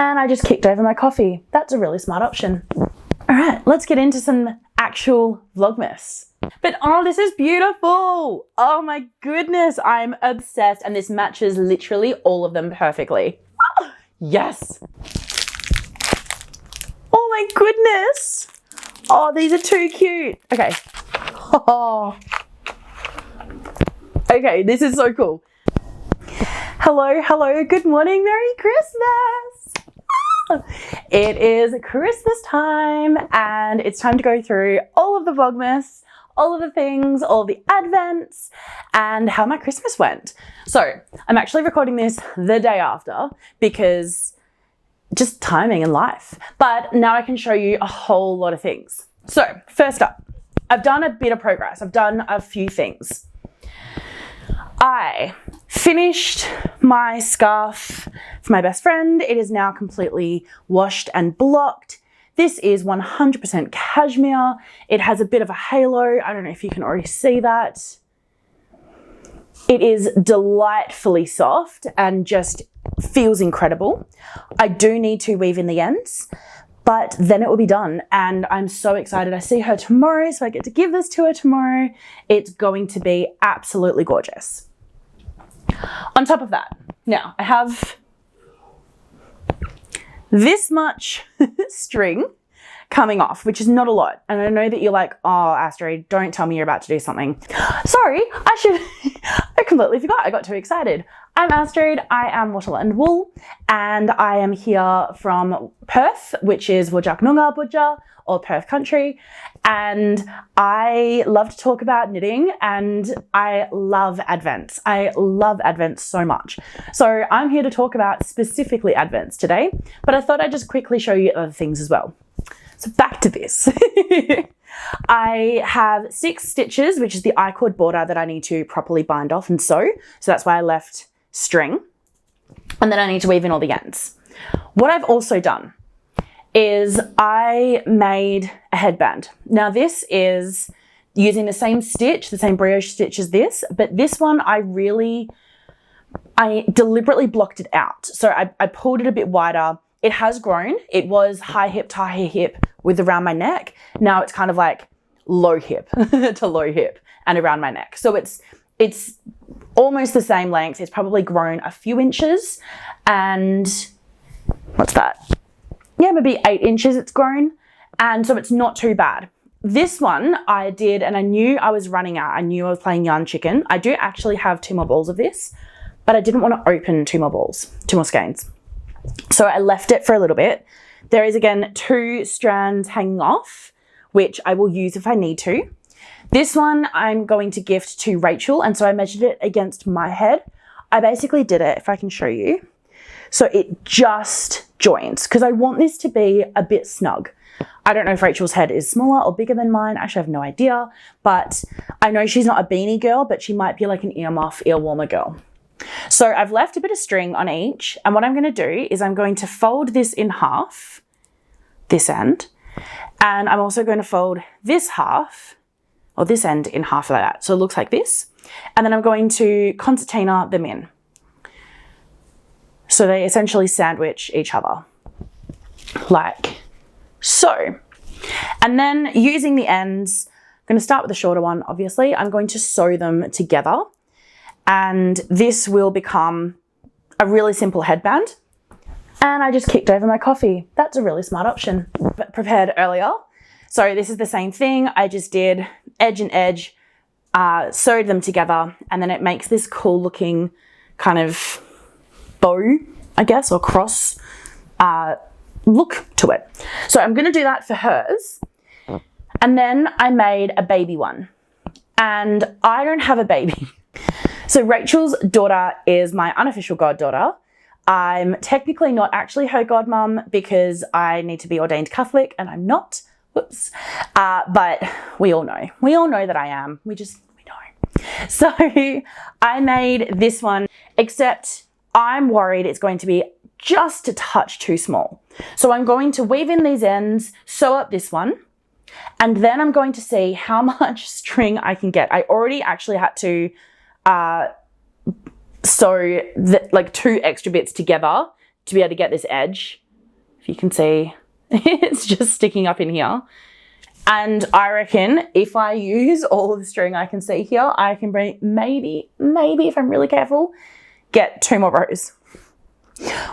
And I just kicked over my coffee. That's a really smart option. All right, let's get into some actual Vlogmas. But oh, this is beautiful. Oh my goodness, I'm obsessed. And this matches literally all of them perfectly. Oh, yes. Oh my goodness. Oh, these are too cute. Okay. Oh. Okay, this is so cool. Hello, hello, good morning, Merry Christmas. It is Christmas time and it's time to go through all of the Vlogmas, all of the things, all of the advents, and how my Christmas went. So I'm actually recording this the day after because just timing in life. But now I can show you a whole lot of things. So first up, I've done a bit of progress. I've done a few things. I finished my scarf for my best friend. It is now completely washed and blocked. This is 100% cashmere. It has a bit of a halo. I don't know if you can already see that. It is delightfully soft and just feels incredible. I do need to weave in the ends, but then it will be done. And I'm so excited. I see her tomorrow, so I get to give this to her tomorrow. It's going to be absolutely gorgeous. On top of that, now I have this much string coming off, which is not a lot. And I know that you're like, oh, Astrid, don't tell me you're about to do something. Sorry, I completely forgot. I got too excited. I'm Astrid, I am Wattle and Wool, and I am here from Perth, which is Wajak Budja, or Perth country. And I love to talk about knitting and I love advents. I love advents so much. So I'm here to talk about specifically advents today, but I thought I'd just quickly show you other things as well. So back to this. I have 6 stitches, which is the I-cord border that I need to properly bind off and sew. So that's why I left string. And then I need to weave in all the ends. What I've also done is I made a headband. Now this is using the same stitch, the same brioche stitch as this, but this one I deliberately blocked it out. So I pulled it a bit wider. It has grown. It was high hip to high hip with around my neck. Now it's kind of like low hip to low hip and around my neck. So it's almost the same length. It's probably grown a few inches, and what's that? Yeah, maybe 8 inches it's grown. And so it's not too bad. This one I did, and I knew I was running out. I knew I was playing yarn chicken. I do actually have 2 more balls of this, but I didn't want to open 2 more balls, 2 more skeins. So I left it for a little bit. There is again 2 strands hanging off, which I will use if I need to. This one I'm going to gift to Rachel, and so I measured it against my head. I basically did it, if I can show you. So it just joins, because I want this to be a bit snug. I don't know if Rachel's head is smaller or bigger than mine. Actually, I have no idea, but I know she's not a beanie girl, but she might be like an earmuff, ear warmer girl. So I've left a bit of string on each, and what I'm going to do is I'm going to fold this in half, this end, and I'm also going to fold this half, or this end in half like that. So it looks like this, and then I'm going to concertina them in. So they essentially sandwich each other, like so. And then using the ends, I'm going to start with the shorter one, obviously. I'm going to sew them together, and this will become a really simple headband. And I just kicked over my coffee. That's a really smart option, but prepared earlier. So this is the same thing. I just did edge and edge, sewed them together, and then it makes this cool looking kind of bow, I guess, or cross look to it. So I'm going to do that for hers. And then I made a baby one, and I don't have a baby. So Rachel's daughter is my unofficial goddaughter. I'm technically not actually her godmum because I need to be ordained Catholic, and I'm not. Whoops. But we all know. We all know that I am. We know. So I made this one, except I'm worried it's going to be just a touch too small. So I'm going to weave in these ends, sew up this one, and then I'm going to see how much string I can get. I already actually had to sew like 2 extra bits together to be able to get this edge If you can see, it's just sticking up in here. And I reckon if I use all of the string I can see here, I can bring maybe if I'm really careful, get 2 more rows,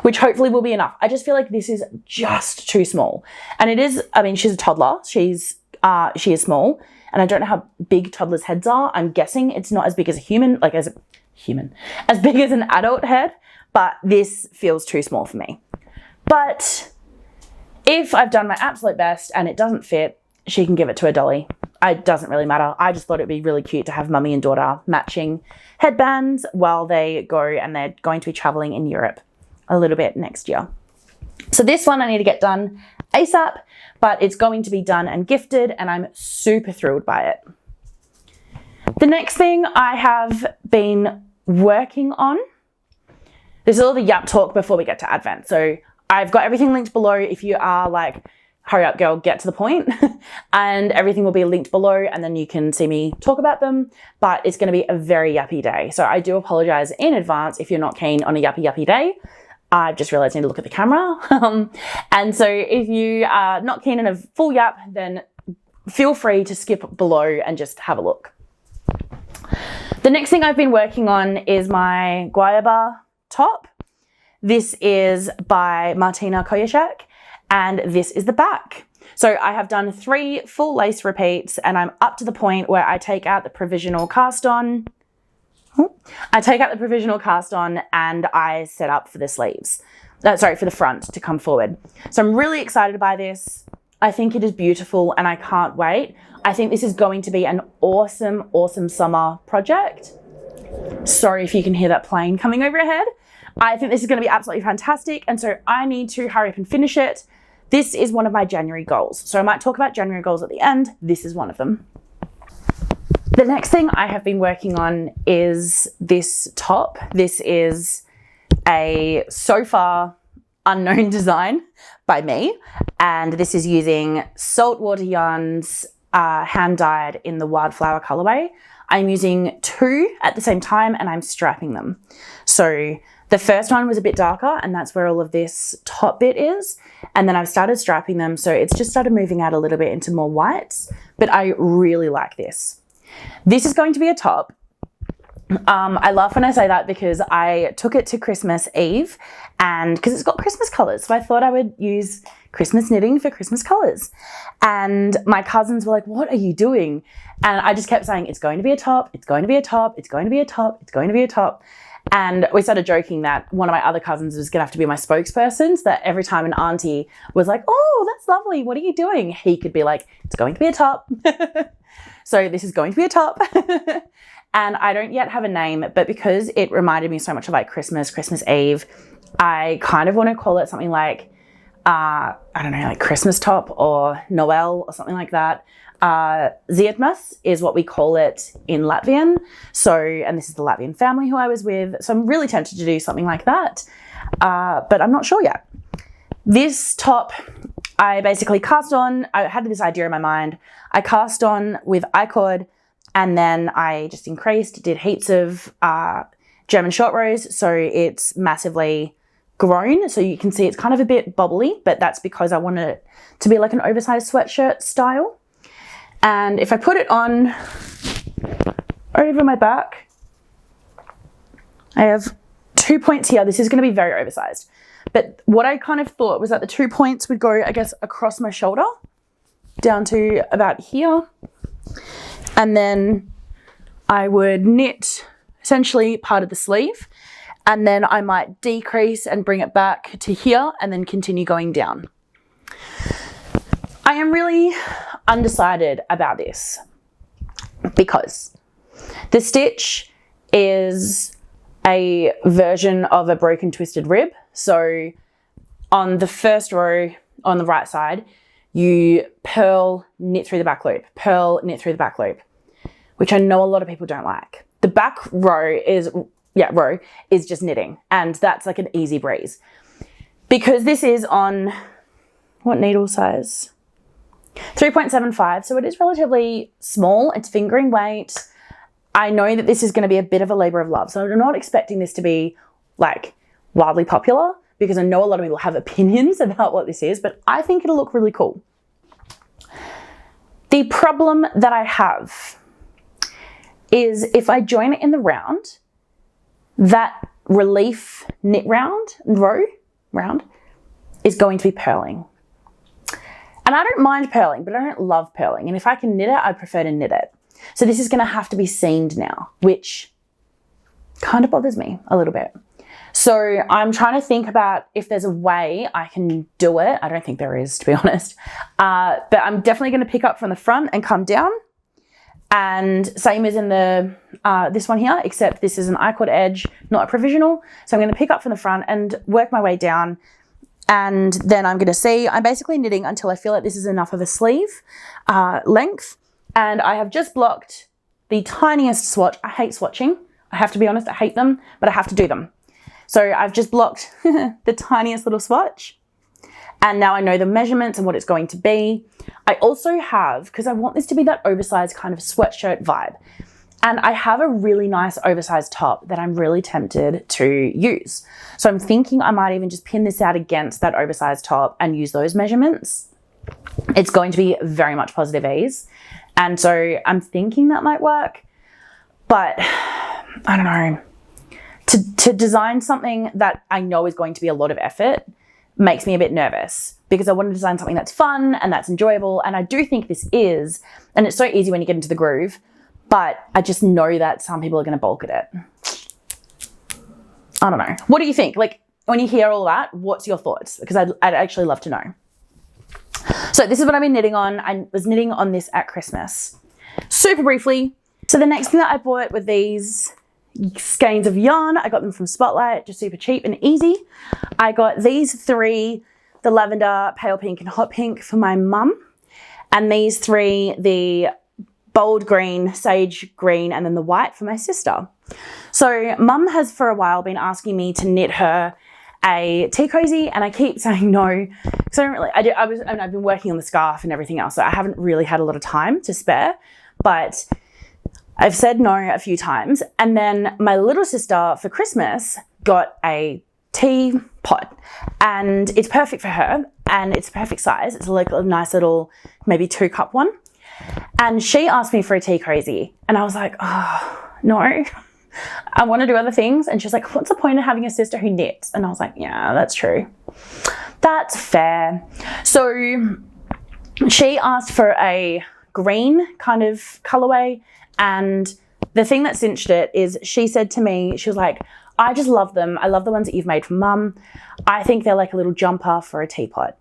which hopefully will be enough. I just feel like this is just too small. And it is, I mean, she's a toddler. She is small. And I don't know how big toddlers' heads are. I'm guessing it's not as big as a human, like as big as an adult head, but this feels too small for me. But if I've done my absolute best and it doesn't fit, she can give it to a dolly. It doesn't really matter. I just thought it'd be really cute to have mummy and daughter matching headbands while they go, and they're going to be traveling in Europe a little bit next year. So this one I need to get done ASAP, but it's going to be done and gifted, and I'm super thrilled by it. The next thing I have been working on, this is all the yap talk before we get to Advent. So I've got everything linked below if you are like, hurry up girl, get to the point. And everything will be linked below, and then you can see me talk about them. But it's going to be a very yappy day. So I do apologize in advance if you're not keen on a yappy day. I've just realized I need to look at the camera. And so if you are not keen on a full yap, then feel free to skip below and just have a look. The next thing I've been working on is my Guyaba top. This is by Martina Kolaschek, and this is the back. So I have done 3 full lace repeats, and I'm up to the point where I take out the provisional cast on. And I set up for the sleeves. For the front to come forward. So I'm really excited by this. I think it is beautiful and I can't wait. I think this is going to be an awesome, awesome summer project. Sorry if you can hear that plane coming overhead. I think this is going to be absolutely fantastic, and so I need to hurry up and finish it. This is one of my January goals. So I might talk about January goals at the end. This is one of them. The next thing I have been working on is this top. This is a so far unknown design by me, and this is using Saltwater Yarns hand dyed in the Wildflower colourway. I'm using 2 at the same time, and I'm strapping them. So the first one was a bit darker, and that's where all of this top bit is. And then I've started strapping them, so it's just started moving out a little bit into more whites, but I really like this. This is going to be a top. I laugh when I say that because I took it to Christmas Eve, and because it's got Christmas colours, so I thought I would use Christmas knitting for Christmas colours. And my cousins were like, what are you doing? And I just kept saying, it's going to be a top, it's going to be a top, it's going to be a top, it's going to be a top. And we started joking that one of my other cousins was going to have to be my spokesperson, so that every time an auntie was like, oh, that's lovely, what are you doing? He could be like, it's going to be a top. So this is going to be a top. And I don't yet have a name, but because it reminded me so much of like Christmas Eve, I kind of want to call it something like, I don't know, like Christmas top or Noel or something like that. Zietmas is what we call it in Latvian. So, and this is the Latvian family who I was with. So I'm really tempted to do something like that, but I'm not sure yet. This top, I basically cast on, I had this idea in my mind. I cast on with I-cord, and then I just increased, did heaps of German short rows. So it's massively grown. So you can see it's kind of a bit bobbly, but that's because I wanted it to be like an oversized sweatshirt style. And if I put it on over my back, I have 2 points here. This is going to be very oversized. But what I kind of thought was that the 2 points would go, I guess, across my shoulder down to about here. And then I would knit essentially part of the sleeve. And then I might decrease and bring it back to here and then continue going down. I am really undecided about this because the stitch is a version of a broken twisted rib. So on the first row on the right side, you purl, knit through the back loop, purl, knit through the back loop, which I know a lot of people don't like. The back row is just knitting, and that's like an easy breeze. Because this is on, what needle size? 3.75, so it is relatively small. It's fingering weight. I know that this is going to be a bit of a labor of love, so I'm not expecting this to be like wildly popular, because I know a lot of people have opinions about what this is, but I think it'll look really cool. The problem that I have is if I join it in the round, that relief knit round is going to be purling. And I don't mind purling, but I don't love purling. And if I can knit it, I'd prefer to knit it. So this is going to have to be seamed now, which kind of bothers me a little bit. So I'm trying to think about if there's a way I can do it. I don't think there is, to be honest. But I'm definitely going to pick up from the front and come down. And same as in the this one here, except this is an I-cord edge, not a provisional. So I'm going to pick up from the front and work my way down. And then I'm going to see, I'm basically knitting until I feel like this is enough of a sleeve length. And I have just blocked the tiniest swatch. I hate swatching. I have to be honest, I hate them, but I have to do them. So I've just blocked the tiniest little swatch. And now I know the measurements and what it's going to be. I also have, because I want this to be that oversized kind of sweatshirt vibe. And I have a really nice oversized top that I'm really tempted to use. So I'm thinking I might even just pin this out against that oversized top and use those measurements. It's going to be very much positive ease. And so I'm thinking that might work, but I don't know. To design something that I know is going to be a lot of effort makes me a bit nervous, because I want to design something that's fun and that's enjoyable. And I do think this is, and it's so easy when you get into the groove, but I just know that some people are going to balk at it. I don't know. What do you think? Like, when you hear all that, what's your thoughts? Because I'd actually love to know. So this is what I've been knitting on. I was knitting on this at Christmas. Super briefly. So the next thing that I bought were these skeins of yarn. I got them from Spotlight, just super cheap and easy. I got these three, the lavender, pale pink, and hot pink for my mum. And these three, the bold green, sage green, and then the white for my sister. So mum has for a while been asking me to knit her a tea cozy, and I keep saying no. So I've been working on the scarf and everything else, so I haven't really had a lot of time to spare, but I've said no a few times. And then my little sister for Christmas got a tea pot, and it's perfect for her, and it's a perfect size. It's like a nice little, maybe 2-cup one. And she asked me for a tea cozy, and I was like, oh, no, I want to do other things. And she's like, what's the point of having a sister who knits? And I was like, yeah, that's true. That's fair. So she asked for a green kind of colorway. And the thing that cinched it is she said to me, she was like, I just love them. I love the ones that you've made for mum. I think they're like a little jumper for a teapot.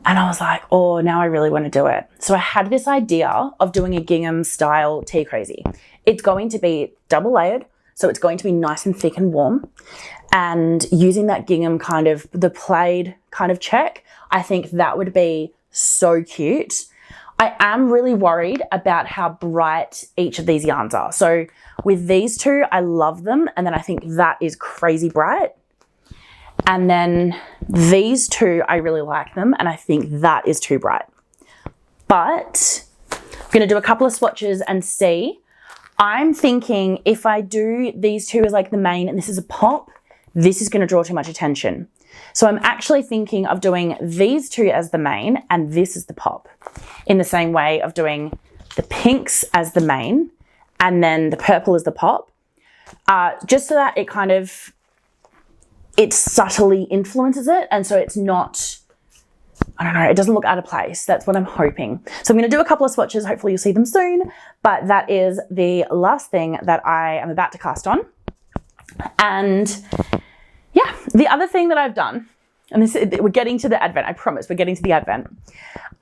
And I was like, oh, now I really want to do it. So I had this idea of doing a gingham style tea cozy. It's going to be double layered, so it's going to be nice and thick and warm. And using that gingham kind of, the plaid kind of check, I think that would be so cute. I am really worried about how bright each of these yarns are. So with these two, I love them. And then I think that is crazy bright. And then these two, I really like them. And I think that is too bright. But I'm going to do a couple of swatches and see. I'm thinking if I do these two as like the main and this is a pop, this is going to draw too much attention. So I'm actually thinking of doing these two as the main and this is the pop, in the same way of doing the pinks as the main and then the purple as the pop, just so that it kind of, it subtly influences it. And so it's not, I don't know, it doesn't look out of place. That's what I'm hoping. So I'm going to do a couple of swatches. Hopefully you'll see them soon. But that is the last thing that I am about to cast on. And yeah, the other thing that I've done, and this, we're getting to the advent, I promise, we're getting to the advent.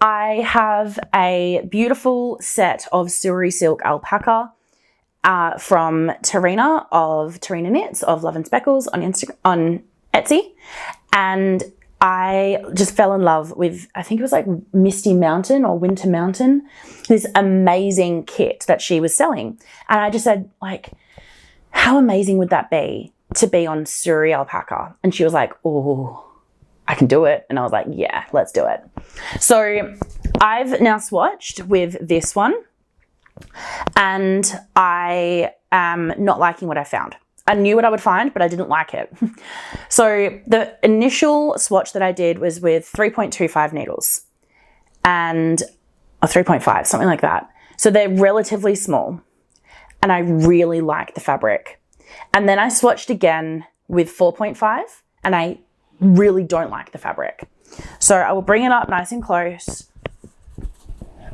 I have a beautiful set of Suri Silk alpaca from Tarina of Tarina Knits of Love and Speckles on Etsy. And I just fell in love with, I think it was like Misty Mountain or Winter Mountain, this amazing kit that she was selling. And I just said, like, how amazing would that be to be on Suri alpaca? And she was like, oh, I can do it. And I was like, yeah, let's do it. So I've now swatched with this one and I am not liking what I found. I knew what I would find, but I didn't like it. So the initial swatch that I did was with 3.25 needles and or 3.5, something like that. So they're relatively small and I really like the fabric. And then I swatched again with 4.5 and I really don't like the fabric. So I will bring it up nice and close.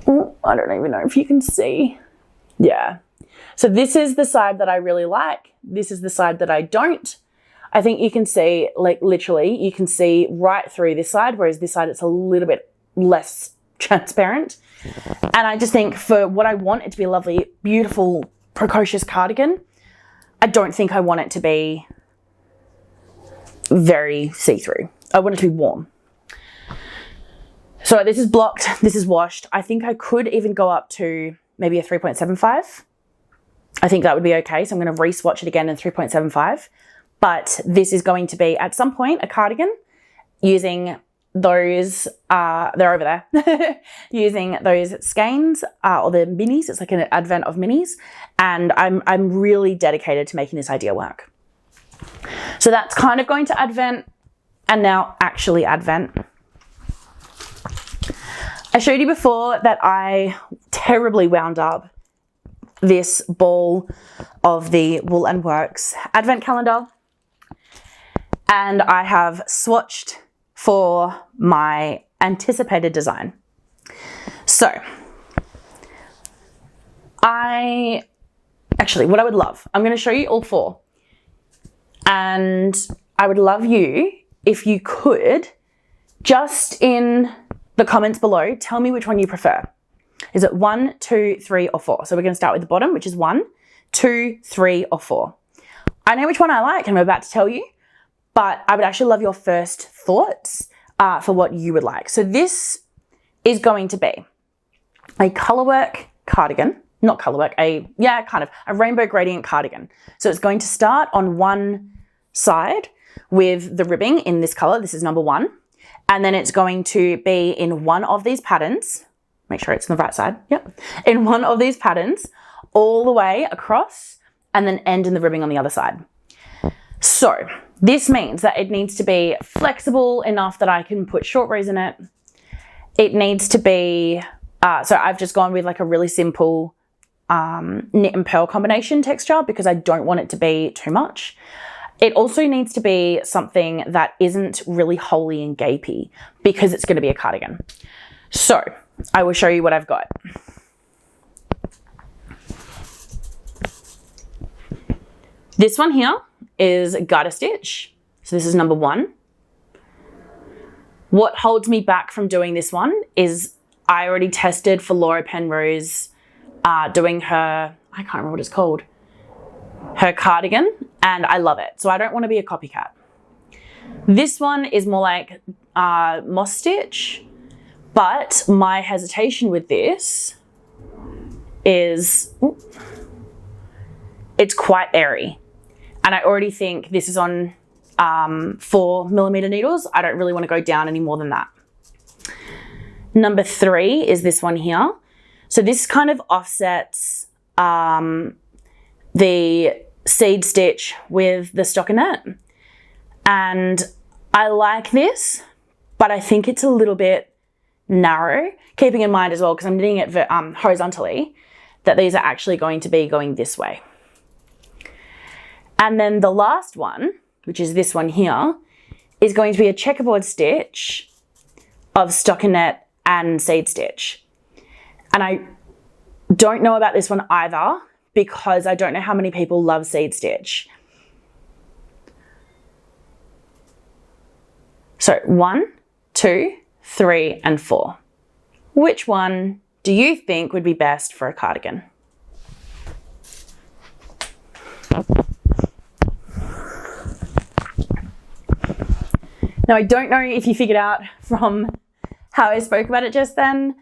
Ooh, I don't even know if you can see. Yeah. So this is the side that I really like. This is the side that I don't. I think you can see, like literally, you can see right through this side, whereas this side it's a little bit less transparent. And I just think for what I want it to be a lovely, beautiful, precocious cardigan, I don't think I want it to be very see-through. I want it to be warm. So this is blocked, this is washed. I think I could even go up to maybe a 3.75. I think that would be okay. So I'm going to re-swatch it again in 3.75. But this is going to be, at some point, a cardigan using those, they're over there, using those skeins or the minis. It's like an advent of minis. And I'm really dedicated to making this idea work. So that's kind of going to advent and now actually advent. I showed you before that I terribly wound up this ball of the Wool and Works advent calendar, and I have swatched for my anticipated design. So what I would love, I'm going to show you all four, and I would love you if you could just in the comments below tell me which one you prefer. Is it 1, 2, 3, or 4? So we're going to start with the bottom, which is 1, 2, 3, or 4. I know which one I like and I'm about to tell you, but I would actually love your first thoughts for what you would like. So this is going to be a colorwork cardigan, not colorwork, a rainbow gradient cardigan. So it's going to start on one side with the ribbing in this color. This is number 1. And then it's going to be in one of these patterns. Make sure it's on the right side. Yep. In one of these patterns all the way across and then end in the ribbing on the other side. So this means that it needs to be flexible enough that I can put short rows in it. It needs to be, so I've just gone with like a really simple knit and pearl combination texture because I don't want it to be too much. It also needs to be something that isn't really holey and gapey because it's going to be a cardigan. So I will show you what I've got. This one here is garter stitch. So this is number 1. What holds me back from doing this one is I already tested for Laura Penrose doing her, I can't remember what it's called, her cardigan, and I love it. So I don't want to be a copycat. This one is more like moss stitch, but my hesitation with this is it's quite airy. And I already think this is on 4mm needles. I don't really want to go down any more than that. Number 3 is this one here. So this kind of offsets the seed stitch with the stockinette. And I like this, but I think it's a little bit narrow, keeping in mind as well, because I'm knitting it horizontally, that these are actually going to be going this way. And then the last one, which is this one here, is going to be a checkerboard stitch of stockinette and seed stitch. And I don't know about this one either because I don't know how many people love seed stitch. So 1, 2, 3, and 4. Which one do you think would be best for a cardigan? Now, I don't know if you figured out from how I spoke about it just then,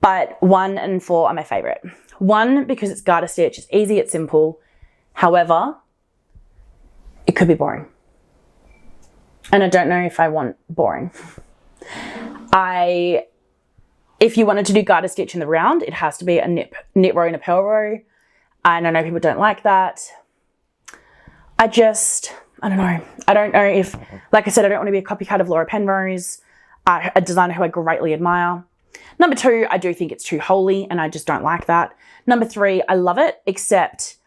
but 1 and 4 are my favorite. 1 because it's garter stitch, it's easy, it's simple. However, it could be boring. And I don't know if I want boring. If you wanted to do garter stitch in the round, it has to be a knit row and a purl row. And I know people don't like that. I don't know. I don't know if, like I said, I don't want to be a copycat of Laura Penrose, a designer who I greatly admire. Number 2, I do think it's too holy and I just don't like that. Number 3, I love it, except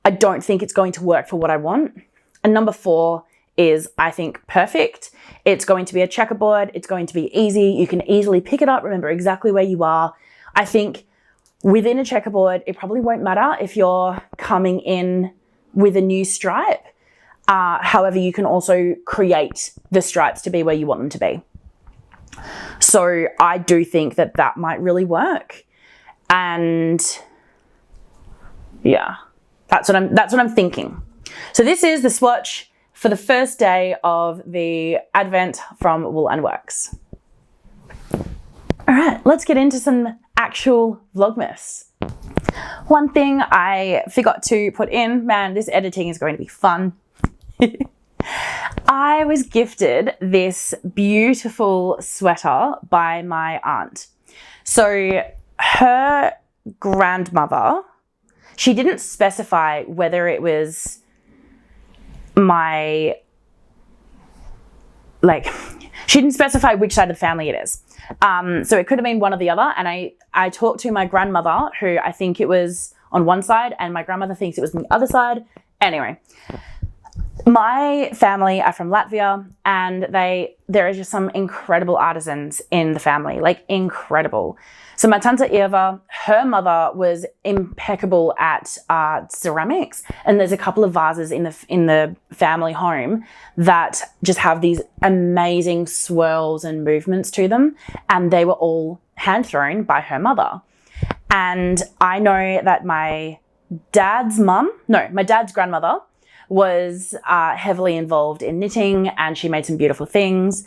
I don't think it's going to work for what I want. And number 4 is, I think, perfect. It's going to be a checkerboard. It's going to be easy. You can easily pick it up, remember exactly where you are. I think within a checkerboard, it probably won't matter if you're coming in with a new stripe. However, you can also create the stripes to be where you want them to be. So I do think that that might really work. And yeah, that's what I'm thinking. So this is the swatch for the first day of the advent from Wool and Works. All right, let's get into some actual Vlogmas. One thing I forgot to put in, man, this editing is going to be fun. I was gifted this beautiful sweater by my aunt. So her grandmother, she didn't specify whether it was she didn't specify which side of the family it is. So it could have been one or the other. And I talked to my grandmother, who I think it was on one side, and my grandmother thinks it was on the other side. Anyway, my family are from Latvia, and there are just some incredible artisans in the family, like incredible. So my Tante Eva, her mother was impeccable at ceramics, and there's a couple of vases in the family home that just have these amazing swirls and movements to them, and they were all hand thrown by her mother. And I know that my dad's grandmother was heavily involved in knitting, and she made some beautiful things.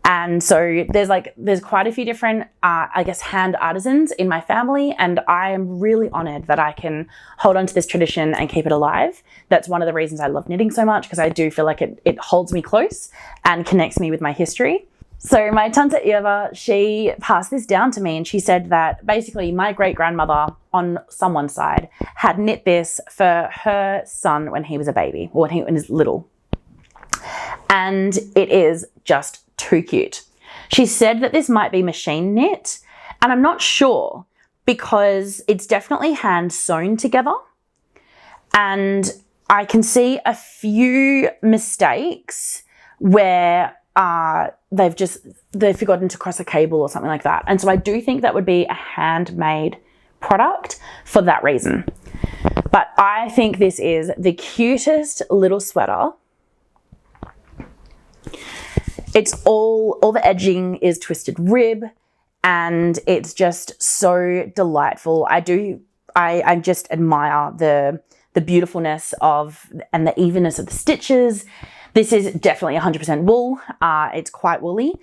And so there's quite a few different, hand artisans in my family, and I am really honored that I can hold on to this tradition and keep it alive. That's one of the reasons I love knitting so much, because I do feel like it holds me close and connects me with my history. So my Tante Eva, she passed this down to me, and she said that basically my great-grandmother on someone's side had knit this for her son when he was a baby, or when he was little. And it is just too cute. She said that this might be machine knit, and I'm not sure, because it's definitely hand sewn together. And I can see a few mistakes where they've forgotten to cross a cable or something like that. And so I do think that would be a handmade product for that reason. But I think this is the cutest little sweater. It's all the edging is twisted rib, and it's just so delightful. I just admire the beautifulness and the evenness of the stitches. This is definitely 100% wool. It's quite woolly,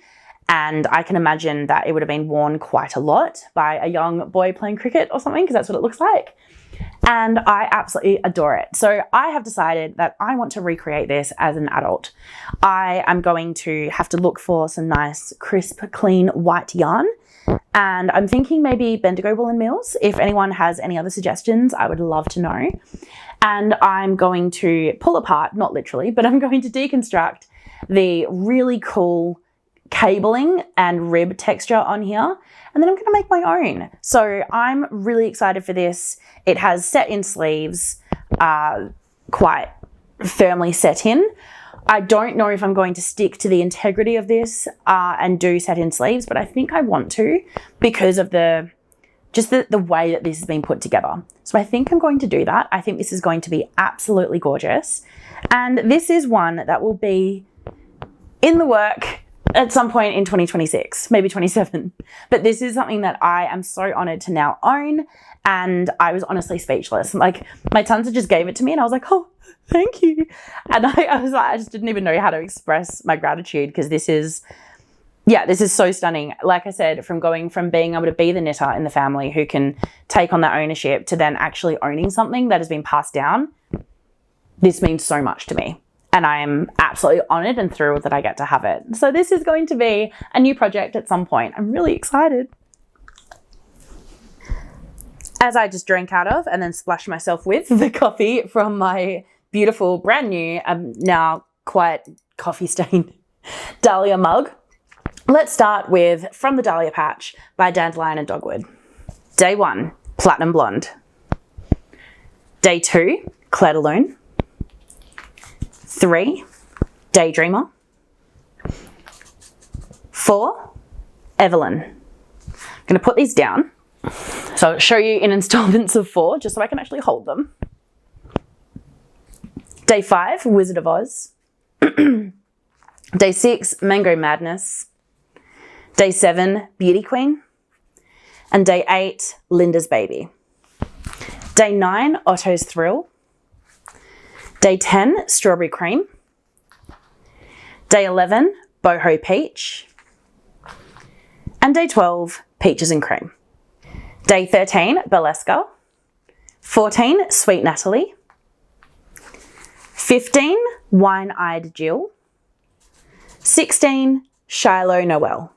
and I can imagine that it would have been worn quite a lot by a young boy playing cricket or something, because that's what it looks like. And I absolutely adore it. So I have decided that I want to recreate this as an adult. I am going to have to look for some nice, crisp, clean white yarn. And I'm thinking maybe Bendigo Wool and Mills. If anyone has any other suggestions, I would love to know. And I'm going to pull apart, not literally, but I'm going to deconstruct the really cool cabling and rib texture on here. And then I'm going to make my own. So I'm really excited for this. It has set in sleeves, quite firmly set in. I don't know if I'm going to stick to the integrity of this and do set in sleeves, but I think I want to, because of the way that this has been put together. So I think I'm going to do that. I think this is going to be absolutely gorgeous. And this is one that will be in the work at some point in 2026, maybe 27. But this is something that I am so honored to now own. And I was honestly speechless. Like, my tante just gave it to me, and I was like, oh, thank you. And I was like, I just didn't even know how to express my gratitude, because this is so stunning. Like I said, from being able to be the knitter in the family who can take on that ownership to then actually owning something that has been passed down, this means so much to me. And I am absolutely honored and thrilled that I get to have it. So this is going to be a new project at some point. I'm really excited. As I just drank out of and then splashed myself with the coffee from my beautiful, brand new, now quite coffee stained dahlia mug. Let's start with From the Dahlia Patch by Dandelion and Dogwood. Day 1, Platinum Blonde. Day 2, Claire de Lune. 3, Daydreamer. 4, Evelyn. I'm going to put these down. So I'll show you in installments of 4, just so I can actually hold them. Day 5, Wizard of Oz. Day 6, Mango Madness. Day 7, Beauty Queen. And day 8, Linda's Baby. Day 9, Otto's Thrill. Day 10, Strawberry Cream. Day 11, Boho Peach. And day 12, Peaches and Cream. Day 13, Bellesca. 14, Sweet Natalie. 15, Wine-Eyed Jill. 16, Shiloh Noel.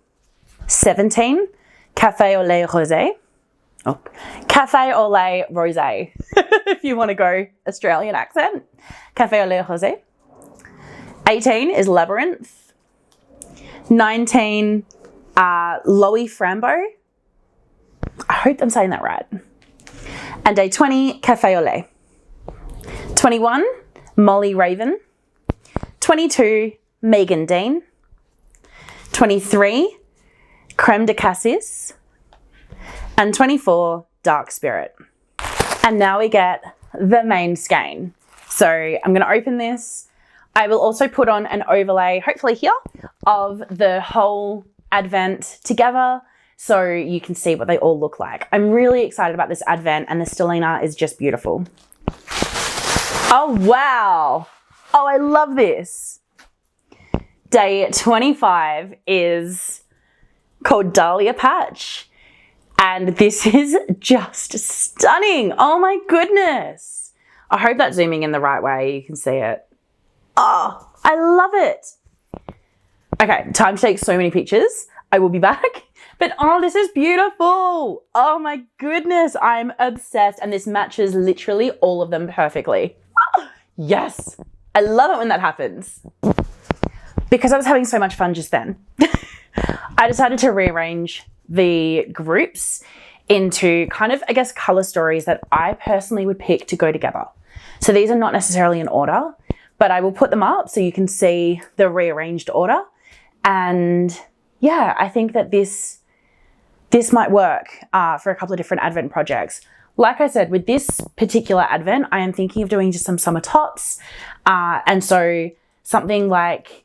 17, Café au lait rosé. Oh, Café au lait rosé, if you want to go Australian accent. Café au lait rosé. 18 is Labyrinth. 19, Louie Frambo. I hope I'm saying that right. And day 20, Café au lait. 21, Molly Raven. 22, Megan Dean. 23, Creme de Cassis. And 24, Dark Spirit. And now we get the main skein. So I'm going to open this. I will also put on an overlay, hopefully here, of the whole advent together so you can see what they all look like. I'm really excited about this advent, and the stellina is just beautiful. Oh, wow. Oh, I love this. Day 25 is called Dahlia Patch. And this is just stunning. Oh my goodness. I hope that's zooming in the right way. You can see it. Oh, I love it. Okay, time to take so many pictures. I will be back. But oh, this is beautiful. Oh my goodness. I'm obsessed. And this matches literally all of them perfectly. Oh, yes. I love it when that happens. Because I was having so much fun just then, I decided to rearrange the groups into kind of, I guess, color stories that I personally would pick to go together. So these are not necessarily in order, but I will put them up so you can see the rearranged order. And yeah, I think that this might work for a couple of different Advent projects. Like I said, with this particular Advent, I am thinking of doing just some summer tops. And so something like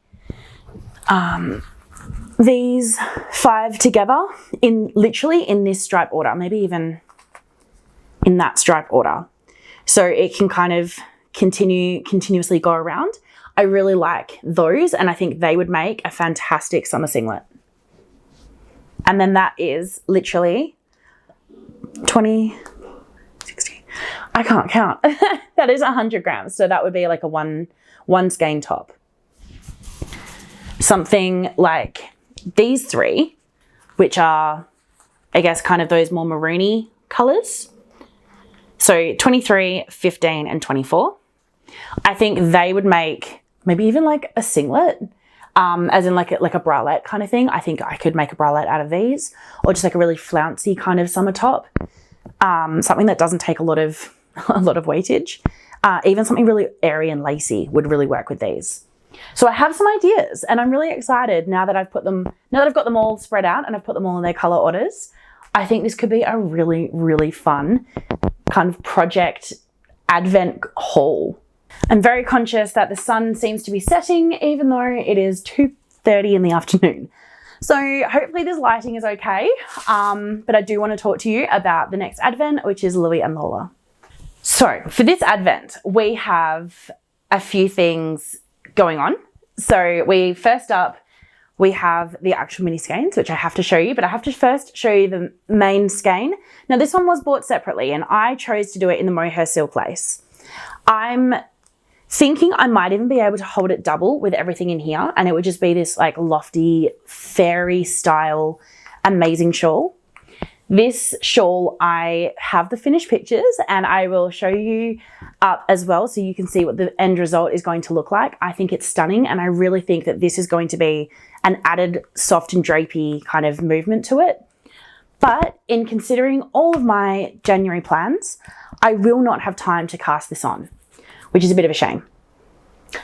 these 5 together literally in this stripe order, maybe even in that stripe order. So it can kind of continuously go around. I really like those, and I think they would make a fantastic summer singlet. And then that is literally 20, 60. I can't count. That is 100 grams. So that would be like a one skein top. Something like these 3, which are, I guess, kind of those more maroony colors. So 23, 15, and 24. I think they would make maybe even like a singlet, as in like a bralette kind of thing. I think I could make a bralette out of these, or just like a really flouncy kind of summer top. Something that doesn't take a lot of weightage. Even something really airy and lacy would really work with these. So I have some ideas, and I'm really excited now that I've got them all spread out and I've put them all in their color orders. I think this could be a really, really fun kind of project Advent haul. I'm very conscious that the sun seems to be setting, even though it is 2:30 in the afternoon. So hopefully this lighting is okay. But I do want to talk to you about the next Advent, which is Louie and Lola. So for this Advent, we have a few things going on. So first up, we have the actual mini skeins, which I have to show you, but I have to first show you the main skein. Now this one was bought separately, and I chose to do it in the mohair silk lace. I'm thinking I might even be able to hold it double with everything in here, and it would just be this like lofty fairy style amazing shawl. This shawl, I have the finished pictures and I will show you up as well so you can see what the end result is going to look like. I think it's stunning and I really think that this is going to be an added soft and drapey kind of movement to it. But in considering all of my January plans, I will not have time to cast this on, which is a bit of a shame.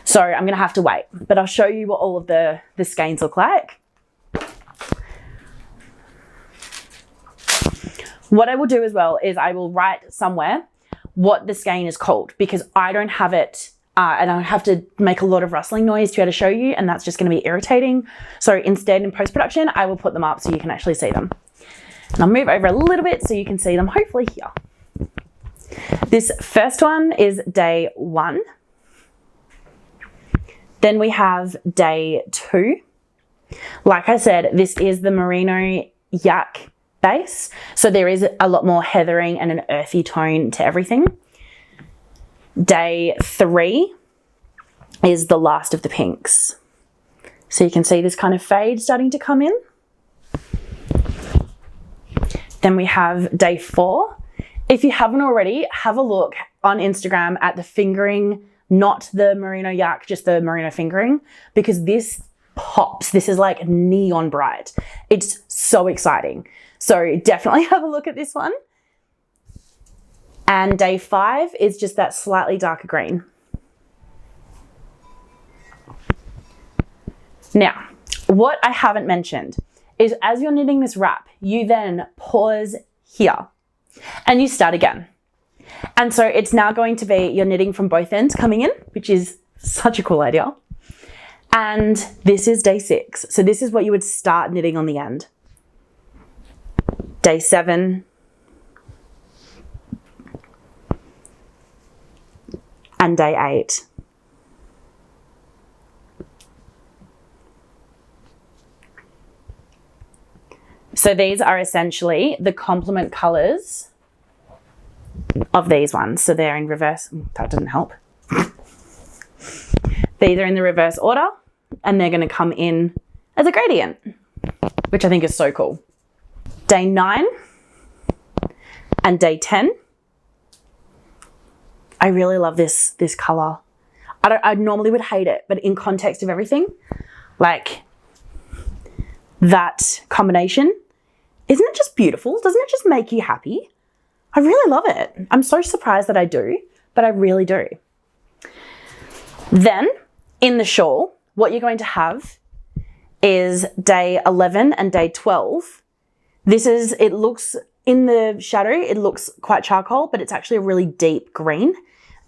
So I'm going to have to wait, but I'll show you what all of the skeins look like. What I will do as well is I will write somewhere what the skein is called because I don't have it and I have to make a lot of rustling noise to be able to show you and that's just going to be irritating. So instead in post-production, I will put them up so you can actually see them. And I'll move over a little bit so you can see them hopefully here. This first one is day 1. Then we have day 2. Like I said, this is the merino yak base. So there is a lot more heathering and an earthy tone to everything. Day 3 is the last of the pinks. So you can see this kind of fade starting to come in. Then we have day 4. If you haven't already, have a look on Instagram at the fingering, not the merino yak, just the merino fingering, because this pops. This is like neon bright. It's so exciting. So definitely have a look at this one. And day 5 is just that slightly darker green. Now, what I haven't mentioned is as you're knitting this wrap, you then pause here and you start again. And so it's now going to be you're knitting from both ends coming in, which is such a cool idea. And this is day 6. So this is what you would start knitting on the end. Day 7. And day 8. So these are essentially the complement colours of these ones. So they're in reverse. That didn't help. These are in the reverse order and they're going to come in as a gradient, which I think is so cool. Day 9 and day 10. I really love this colour. I normally would hate it, but in context of everything, like that combination, isn't it just beautiful? Doesn't it just make you happy? I really love it. I'm so surprised that I do, but I really do. Then in the shawl, what you're going to have is day 11 and day 12. It looks in the shadow, it looks quite charcoal, but it's actually a really deep green.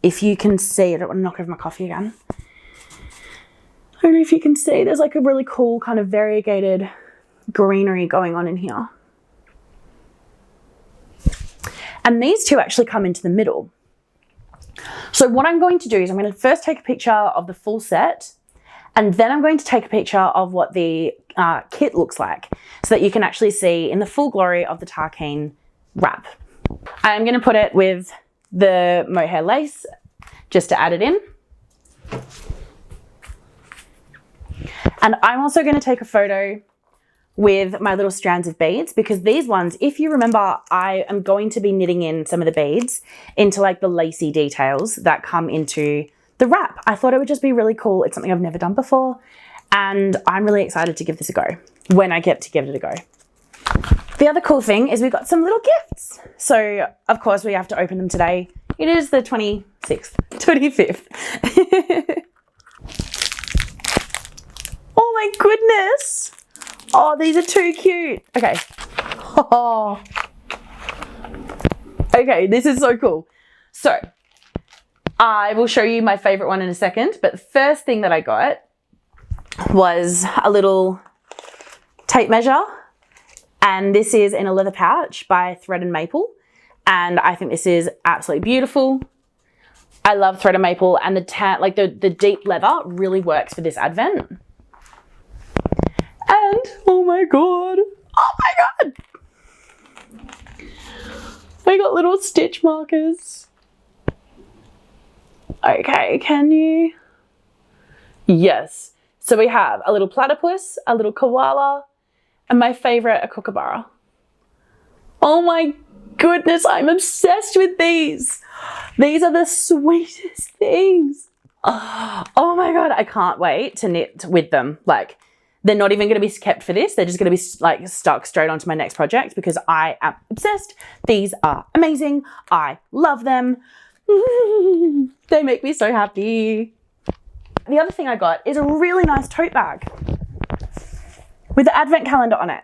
If you can see, I don't want to knock over my coffee again. I don't know if you can see, there's like a really cool kind of variegated greenery going on in here. And these two actually come into the middle. So what I'm going to do is I'm going to first take a picture of the full set and then I'm going to take a picture of what the kit looks like so that you can actually see in the full glory of the Tarkeen wrap. I'm going to put it with the mohair lace just to add it in. And I'm also going to take a photo with my little strands of beads because these ones, if you remember, I am going to be knitting in some of the beads into like the lacy details that come into the wrap. I thought it would just be really cool. It's something I've never done before and I'm really excited to give this a go when I get to give it a go. The other cool thing is we've got some little gifts. So of course we have to open them today. It is the 25th. Oh my goodness. Oh, these are too cute. Okay. Oh. Okay, this is so cool. So I will show you my favorite one in a second, but the first thing that I got was a little tape measure, and this is in a leather pouch by Thread and Maple, and I think this is absolutely beautiful. I love Thread and Maple, and the deep leather really works for this advent. And oh my god, I got little stitch markers. Okay, can you? Yes. So we have a little platypus, a little koala, and my favorite, a kookaburra. Oh my goodness, I'm obsessed with these. These are the sweetest things. Oh my God, I can't wait to knit with them. Like, they're not even going to be kept for this. They're just going to be like stuck straight onto my next project because I am obsessed. These are amazing. I love them. They make me so happy. The other thing I got is a really nice tote bag with the advent calendar on it.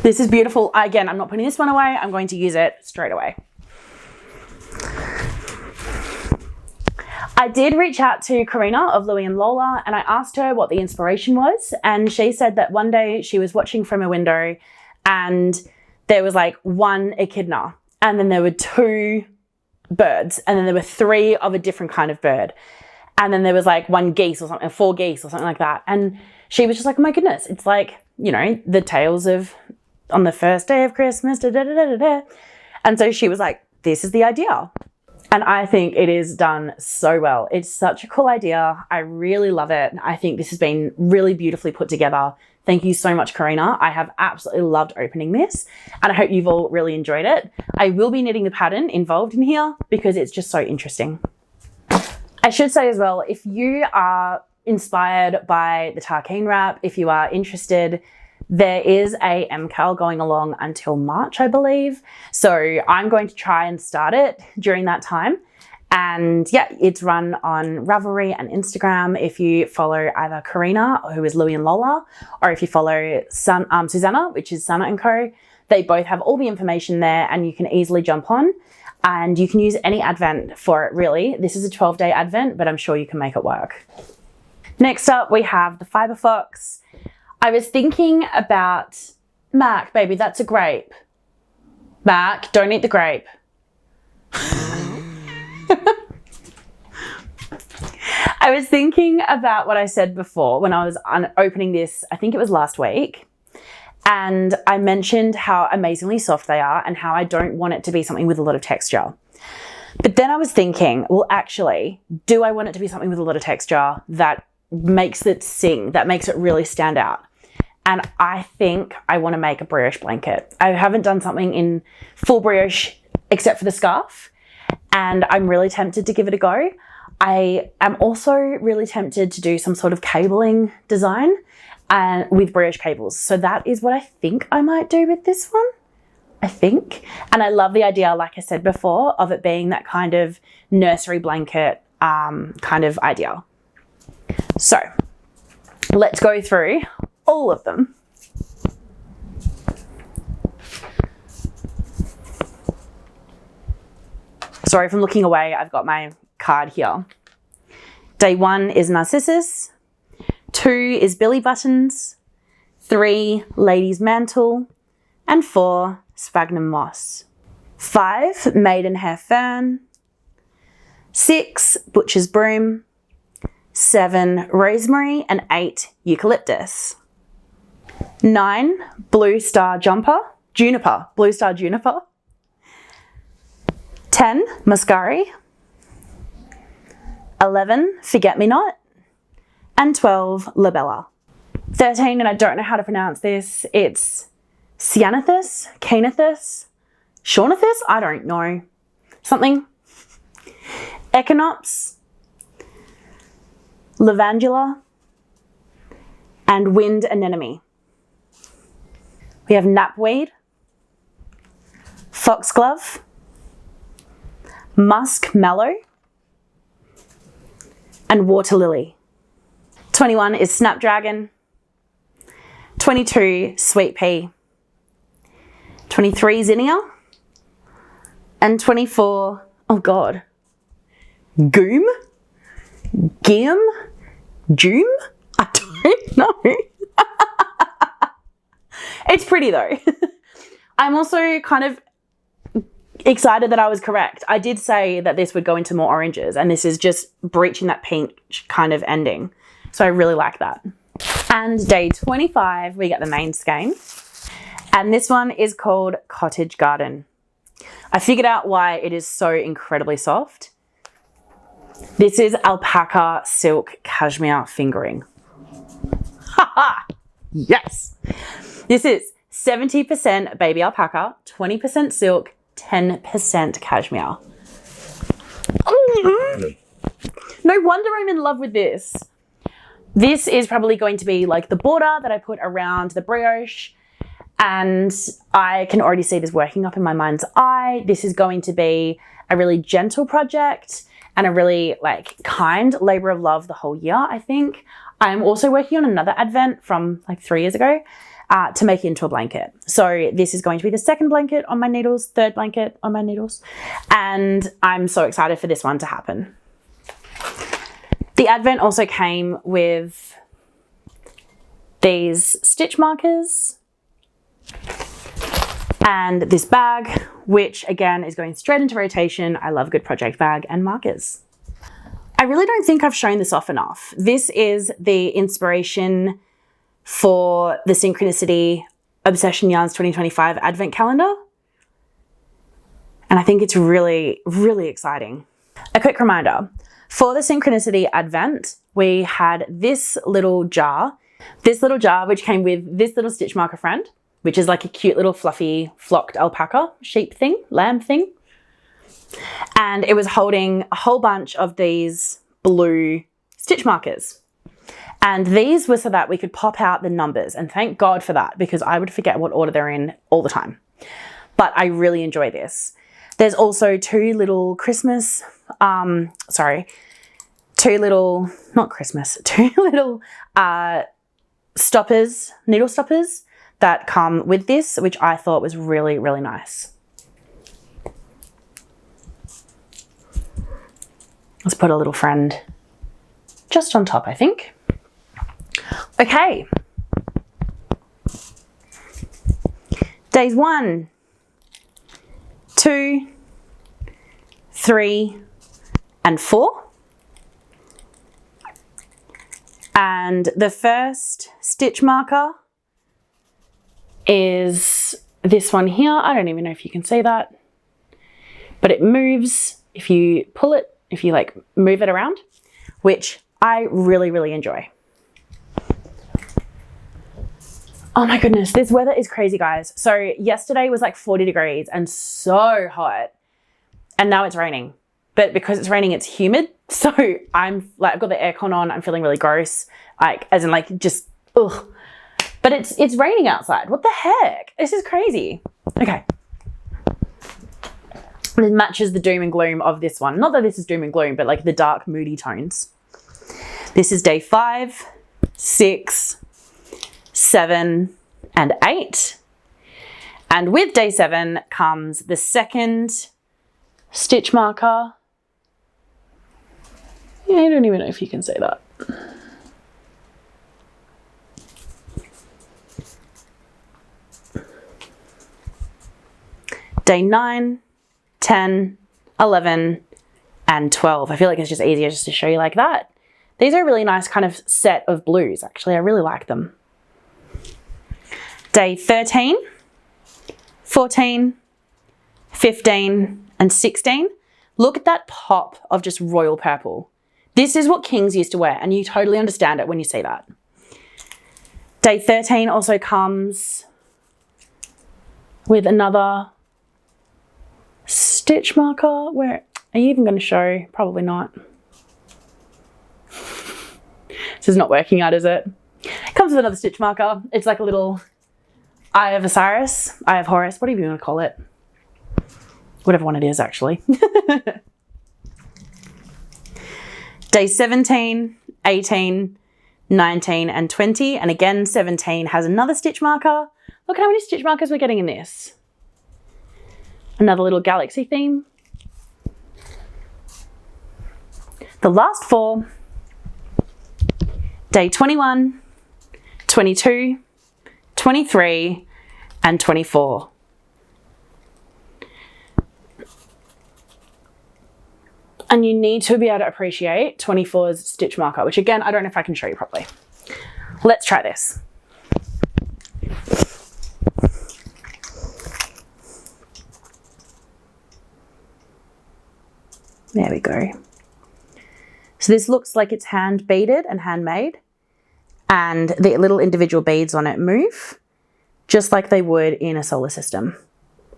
This is beautiful. Again, I'm not putting this one away. I'm going to use it straight away. I did reach out to Karina of Louie and Lola and I asked her what the inspiration was. And she said that one day she was watching from a window and there was like one echidna and then there were two birds and then there were three of a different kind of bird. And then there was like one geese or something, 4 geese or something like that. And she was just like, oh my goodness, it's like, you know, the tales of on the first day of Christmas, da, da, da, da, da. And so she was like, this is the idea. And I think it is done so well. It's such a cool idea. I really love it. I think this has been really beautifully put together. Thank you so much, Karina. I have absolutely loved opening this and I hope you've all really enjoyed it. I will be knitting the pattern involved in here because it's just so interesting. I should say as well, if you are inspired by the Tarkeen wrap, if you are interested, there is a MCAL going along until March, I believe. So I'm going to try and start it during that time. And yeah, it's run on Ravelry and Instagram. If you follow either Karina, who is Louie and Lola, or if you follow Susanna, which is Sana & Co, they both have all the information there and you can easily jump on and you can use any advent for it really. This is a 12-day advent, but I'm sure you can make it work. Next up, we have the Fibre Fox. I was thinking about, Mac, baby, that's a grape. Mac, don't eat the grape. I was thinking about what I said before when I was opening this, I think it was last week. And I mentioned how amazingly soft they are and how I don't want it to be something with a lot of texture. But then I was thinking, well, actually, do I want it to be something with a lot of texture that makes it sing, that makes it really stand out? And I think I want to make a brioche blanket. I haven't done something in full brioche except for the scarf. And I'm really tempted to give it a go. I am also really tempted to do some sort of cabling design with brioche cables. So that is what I think I might do with this one, I think. And I love the idea, like I said before, of it being that kind of nursery blanket kind of idea. So let's go through all of them. Sorry if I'm looking away, I've got my card here. Day 1 is Narcissus, 2 is Billy Buttons, 3 Lady's Mantle, and 4 Sphagnum Moss. 5 Maidenhair Fern, 6 Butcher's Broom, 7 Rosemary, and 8 Eucalyptus. 9 Blue Star Juniper, Blue Star Juniper. 10 Muscari. 11 Forget-Me-Not. And 12 Labella. 13, and I don't know how to pronounce this, it's Cyanithus, Canithus, Shaunithus, I don't know, something. Echinops, Levangula, and Wind Anemone. We have Knapweed, Foxglove, Musk Mallow, and Water Lily. 21 is Snapdragon, 22 Sweet Pea, 23 Zinnia, and 24, oh God, Goom? Gim? Joom? I don't know. It's pretty though. I'm also kind of excited that I was correct. I did say that this would go into more oranges and this is just breaching that pink kind of ending. So I really like that. And day 25, we get the main skein. And this one is called Cottage Garden. I figured out why it is so incredibly soft. This is alpaca silk cashmere fingering. Haha! Yes! This is 70% baby alpaca, 20% silk, 10% cashmere. No wonder I'm in love with this. This is probably going to be like the border that I put around the brioche, and I can already see this working up in my mind's eye. This is going to be a really gentle project and a really like kind labor of love the whole year, I think. I'm also working on another advent from like 3 years ago to make it into a blanket. So this is going to be the second blanket on my needles, third blanket on my needles, and I'm so excited for this one to happen. The advent also came with these stitch markers and this bag, which again is going straight into rotation. I love a good project bag and markers. I really don't think I've shown this off enough. This is the inspiration for the Synchronicity Obsession Yarns 2025 advent calendar. And I think it's really, really exciting. A quick reminder, for the Synchronicity advent, we had this little jar which came with this little stitch marker friend, which is like a cute little fluffy flocked alpaca sheep thing, lamb thing. And it was holding a whole bunch of these blue stitch markers. And these were so that we could pop out the numbers. And thank God for that, because I would forget what order they're in all the time. But I really enjoy this. There's also two little stoppers, needle stoppers that come with this, which I thought was really, really nice. Let's put a little friend just on top, I think. Okay. Days 1, 2, 3, and 4. And the first stitch marker is this one here. I don't even know if you can see that, but it moves if you pull it, if you like move it around, which I really, really enjoy. Oh my goodness, this weather is crazy, guys. So yesterday was like 40 degrees and so hot, and now it's raining. But because it's raining, it's humid. So I'm like, I've got the aircon on. I'm feeling really gross, like as in like just ugh. But it's raining outside. What the heck? This is crazy. Okay. It matches the doom and gloom of this one. Not that this is doom and gloom, but like the dark, moody tones. This is day 5, 6, 7, and 8. And with day 7 comes the second stitch marker. Yeah, I don't even know if you can see that. Day 9, 10, 11, and 12. I feel like it's just easier just to show you like that. These are a really nice kind of set of blues, actually. I really like them. Day 13, 14, 15, and 16. Look at that pop of just royal purple. This is what kings used to wear, and you totally understand it when you see that. Day 13 also comes with another stitch marker. Where are you even going to show? Probably not. This is not working out, is it? It comes with another stitch marker. It's like a little Eye of Osiris, Eye of Horus, whatever you want to call it. Whatever one it is, actually. Day 17, 18, 19, and 20. And again, 17 has another stitch marker. Look at how many stitch markers we're getting in this. Another little galaxy theme. The last 4, day 21, 22, 23, and 24. And you need to be able to appreciate 24's stitch marker, which again, I don't know if I can show you properly. Let's try this. There we go. So this looks like it's hand beaded and handmade, and the little individual beads on it move. just like they would in a solar system.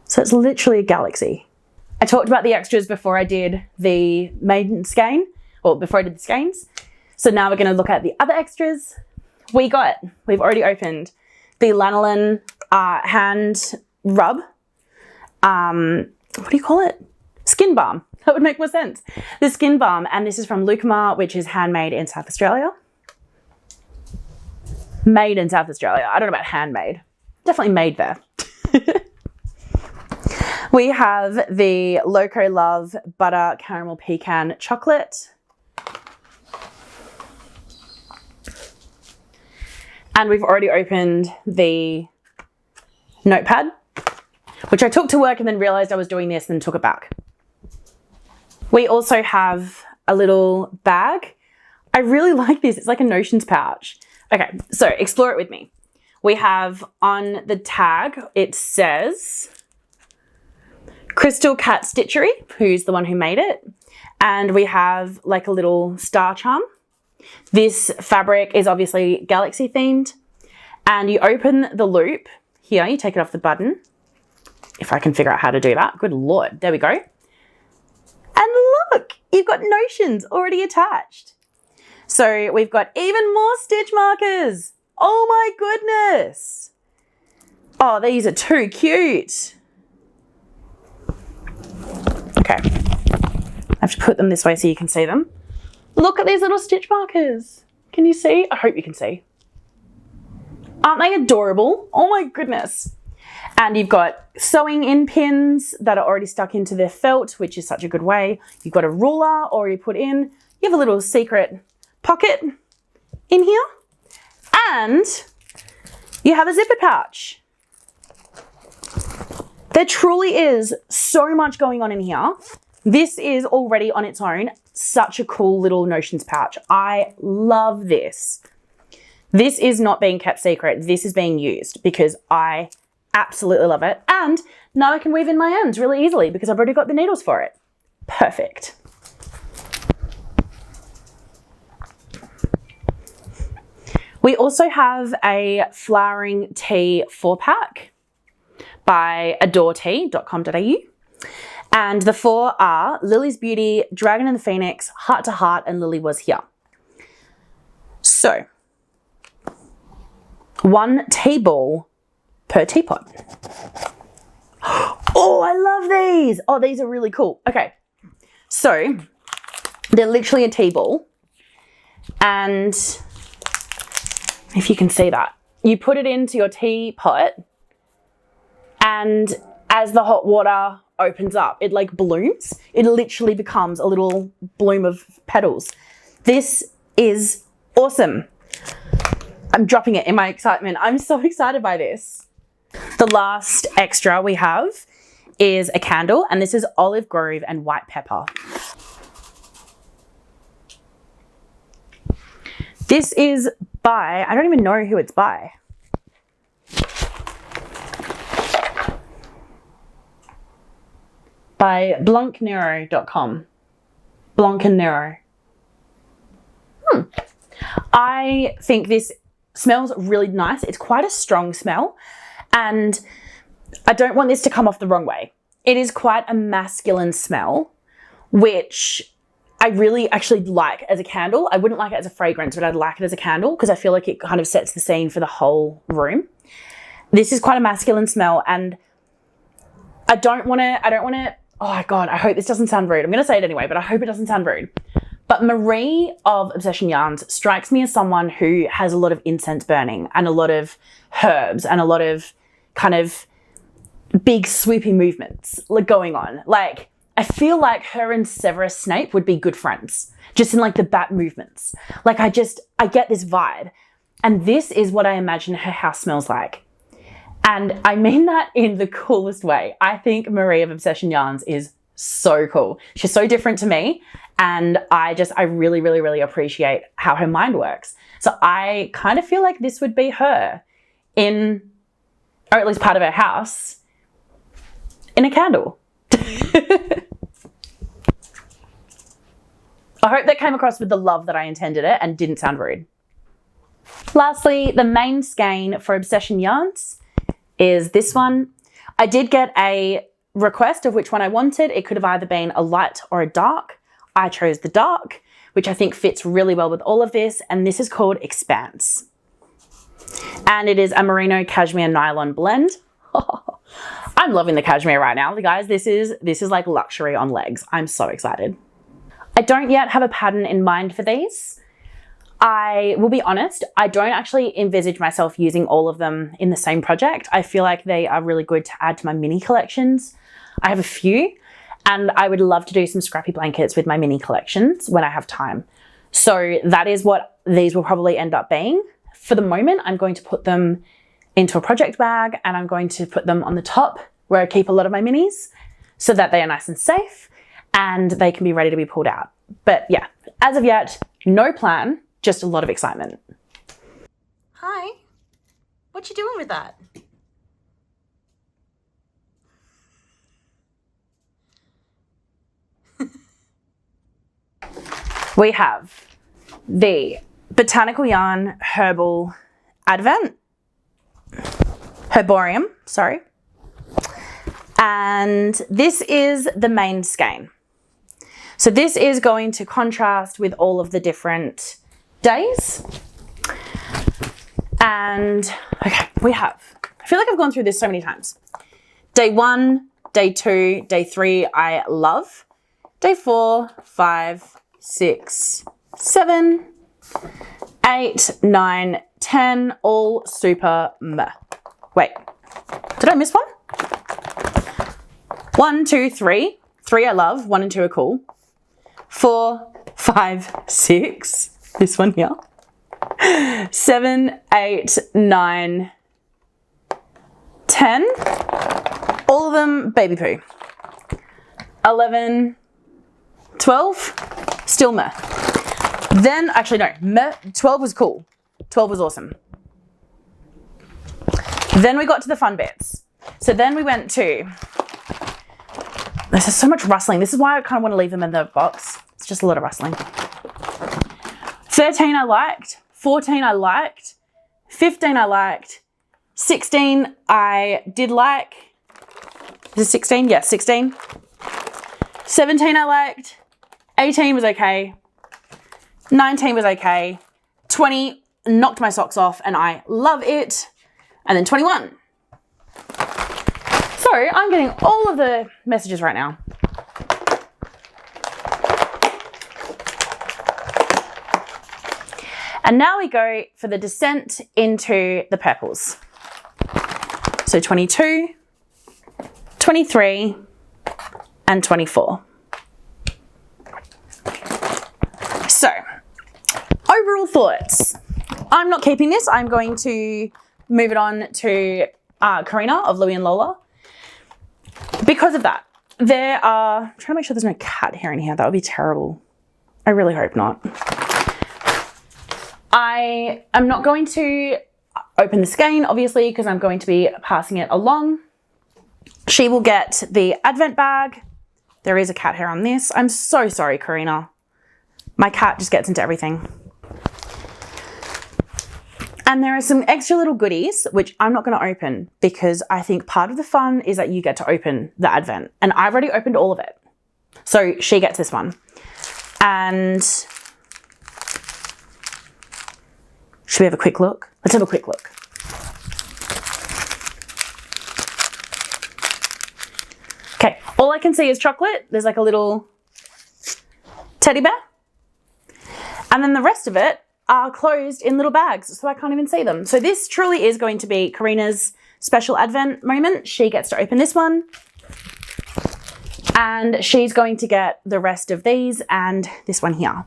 So it's literally a galaxy. I talked about the extras before I did the maiden skein, or before I did the skeins. So now we're going to look at the other extras. We've already opened the lanolin hand rub. What do you call it? Skin balm. That would make more sense. The skin balm, and this is from Lucamar, which is handmade in South Australia. Made in South Australia. I don't know about handmade. Definitely made there. We have the Loco Love Butter Caramel Pecan Chocolate. And we've already opened the notepad, which I took to work and then realized I was doing this and then took it back. We also have a little bag. I really like this. It's like a notions pouch. Okay, so explore it with me. We have on the tag, it says Crystal Cat Stitchery, who's the one who made it. And we have like a little star charm. This fabric is obviously galaxy themed. And you open the loop here, you take it off the button. If I can figure out how to do that. Good Lord, there we go. And look, you've got notions already attached. So we've got even more stitch markers. Oh my goodness. Oh, these are too cute. Okay, I have to put them this way so you can see them. Look at these little stitch markers. Can you see? I hope you can see. Aren't they adorable? Oh my goodness. And you've got sewing in pins that are already stuck into their felt, which is such a good way. You've got a ruler already put in. You have a little secret pocket in here. And you have a zipper pouch. There truly is so much going on in here. This is already on its own such a cool little notions pouch. I love this. This is not being kept secret. This is being used because I absolutely love it. And now I can weave in my ends really easily because I've already got the needles for it. Perfect. We also have a flowering tea 4-pack by adoretea.com.au. And the 4 are Lily's Beauty, Dragon and the Phoenix, Heart to Heart, and Lily Was Here. So, 1 tea ball per teapot. Oh, I love these. Oh, these are really cool. Okay, so they're literally a tea ball. And if you can see that, you put it into your teapot, and as the hot water opens up, it like blooms. It literally becomes a little bloom of petals. This is awesome. I'm dropping it in my excitement. I'm so excited by this. The last extra we have is a candle, and this is Olive Grove and White Pepper. This is by, I don't even know who it's by. By blancnero.com. Blancnero. I think this smells really nice. It's quite a strong smell, and I don't want this to come off the wrong way. It is quite a masculine smell, which I really actually like as a candle. I wouldn't like it as a fragrance, but I'd like it as a candle because I feel like it kind of sets the scene for the whole room. This is quite a masculine smell, and I don't want to, oh God, I hope this doesn't sound rude. I'm going to say it anyway, but I hope it doesn't sound rude. But Marie of Obsession Yarns strikes me as someone who has a lot of incense burning and a lot of herbs and a lot of kind of big swoopy movements going on. Like, I feel like her and Severus Snape would be good friends, just in like the bat movements. Like I get this vibe. And this is what I imagine her house smells like. And I mean that in the coolest way. I think Marie of Obsession Yarns is so cool. She's so different to me. And I really, really, really appreciate how her mind works. So I kind of feel like this would be her in, or at least part of her house, in a candle. I hope that came across with the love that I intended it and didn't sound rude. Lastly, the main skein for Obsession Yarns is this one. I did get a request of which one I wanted. It could have either been a light or a dark. I chose the dark, which I think fits really well with all of this. And this is called Expanse. And it is a merino cashmere nylon blend. I'm loving the cashmere right now, guys. This is like luxury on legs. I'm so excited. I don't yet have a pattern in mind for these. I will be honest, I don't actually envisage myself using all of them in the same project. I feel like they are really good to add to my mini collections. I have a few, and I would love to do some scrappy blankets with my mini collections when I have time. So that is what these will probably end up being. For the moment, I'm going to put them into a project bag, and I'm going to put them on the top where I keep a lot of my minis so that they are nice and safe and they can be ready to be pulled out. But yeah, as of yet, no plan, just a lot of excitement. Hi, what you doing with that? We have the Botanical Yarn Herbal Advent, Herbarium, sorry. And this is the main skein. So this is going to contrast with all of the different days. And okay, we have, I feel like I've gone through this so many times. Day 1, day 2, day 3, I love. Day 4, 5, 6, 7, 8, 9, 10, all super meh. Wait, did I miss one? 1, 2, 3. 3 I love, 1 and 2 are cool. 4, 5, 6. This one here. 7, 8, 9, 10. All of them baby poo. 11, 12, still meh. Then, actually no, meh, 12 was cool. 12 was awesome. Then we got to the fun bits. So then we went to, this is so much rustling. This is why I kind of want to leave them in the box. It's just a lot of rustling. 13 I liked, 14 I liked, 15 I liked, 16 I did like. Is it 16? Yeah, 16. 17 I liked, 18 was okay, 19 was okay, 20 knocked my socks off and I love it, and then 21. So I'm getting all of the messages right now. And now we go for the descent into the purples. So 22, 23, and 24. So, overall thoughts. I'm not keeping this. I'm going to move it on to Karina of Louie and Lola. Because of that, there are, I'm trying to make sure there's no cat hair in here. That would be terrible. I really hope not. I am not going to open the skein, obviously, because I'm going to be passing it along. She will get the advent bag. There is a cat hair on this. I'm so sorry, Karina. My cat just gets into everything. And there are some extra little goodies, which I'm not going to open because I think part of the fun is that you get to open the advent. And I've already opened all of it. So she gets this one. And should we have a quick look? Let's have a quick look. Okay, all I can see is chocolate. There's like a little teddy bear. And then the rest of it are closed in little bags, so I can't even see them. So this truly is going to be Karina's special advent moment. She gets to open this one. And she's going to get the rest of these and this one here.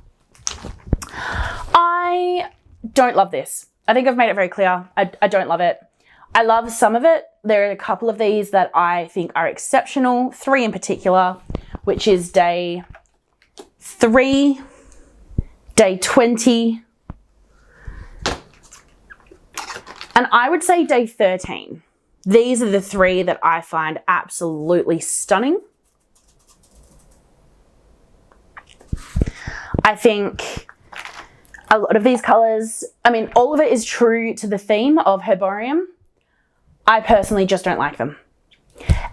I don't love this. I think I've made it very clear. I don't love it. I love some of it. There are a couple of these that I think are exceptional. 3 in particular, which is day 3, day 20, and I would say day 13. These are the 3 that I find absolutely stunning. I think a lot of these colors, I mean, all of it is true to the theme of herbarium, I personally just don't like them.